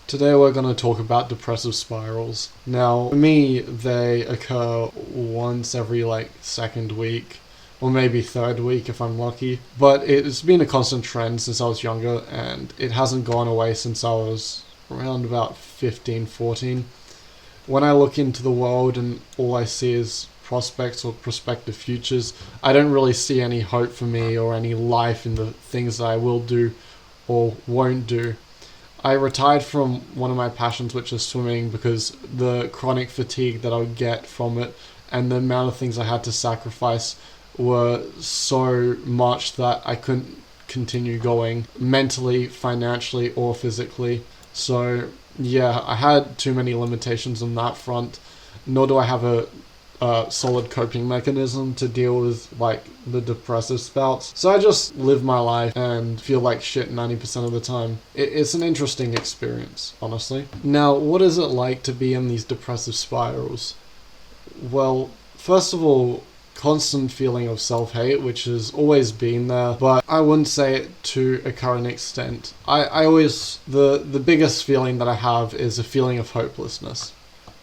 Today we're going to talk about depressive spirals. Now, for me, they occur once every second week, or maybe third week if I'm lucky. But it's been a constant trend since I was younger, and it hasn't gone away since I was around about 15, 14. When I look into the world and all I see is prospects or prospective futures, I don't really see any hope for me or any life in the things that I will do or won't do. I retired from one of my passions, which is swimming, because the chronic fatigue that I would get from it and the amount of things I had to sacrifice were so much that I couldn't continue going mentally, financially, or physically. So, yeah, I had too many limitations on that front, nor do I have a solid coping mechanism to deal with the depressive spouts. So I just live my life and feel like shit 90% of the time. It's an interesting experience, honestly. Now, what is it like to be in these depressive spirals? Well, first of all, constant feeling of self-hate, which has always been there, but I wouldn't say it to a current extent. I always, the biggest feeling that I have is a feeling of hopelessness,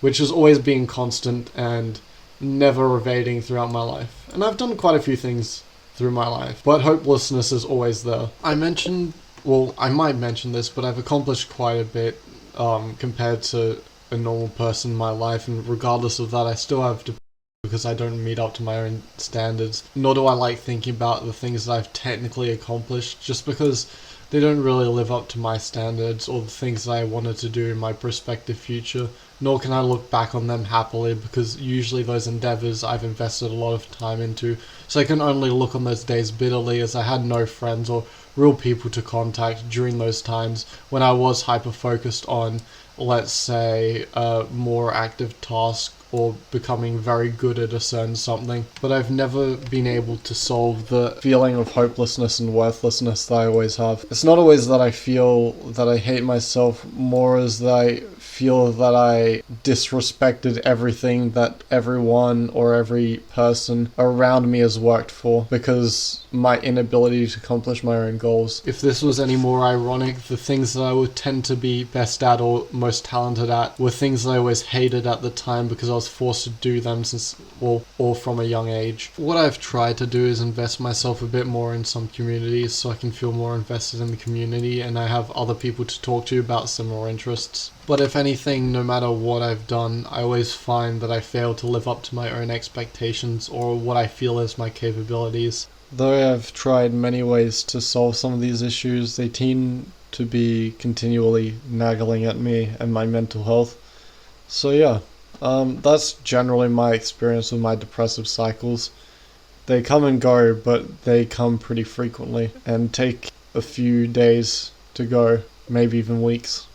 which has always been constant and never evading throughout my life. And I've done quite a few things through my life, but hopelessness is always there. I might mention this, but I've accomplished quite a bit compared to a normal person in my life, and regardless of that, I still have depression because I don't meet up to my own standards, nor do I like thinking about the things that I've technically accomplished, just because they don't really live up to my standards or the things that I wanted to do in my prospective future, nor can I look back on them happily, because usually those endeavors I've invested a lot of time into, so I can only look on those days bitterly, as I had no friends or real people to contact during those times when I was hyper-focused on, let's say, a more active task or becoming very good at a certain something. But I've never been able to solve the feeling of hopelessness and worthlessness that I always have. It's not always that I feel that I hate myself, more as that I feel that I disrespected everything that everyone or every person around me has worked for, because my inability to accomplish my own goals. If this was any more ironic, the things that I would tend to be best at or most talented at were things that I always hated at the time because I was forced to do them or from a young age. What I've tried to do is invest myself a bit more in some communities so I can feel more invested in the community and I have other people to talk to about similar interests. But if anything, no matter what I've done, I always find that I fail to live up to my own expectations or what I feel is my capabilities. Though I've tried many ways to solve some of these issues, they tend to be continually nagging at me and my mental health. So yeah, that's generally my experience with my depressive cycles. They come and go, but they come pretty frequently and take a few days to go, maybe even weeks.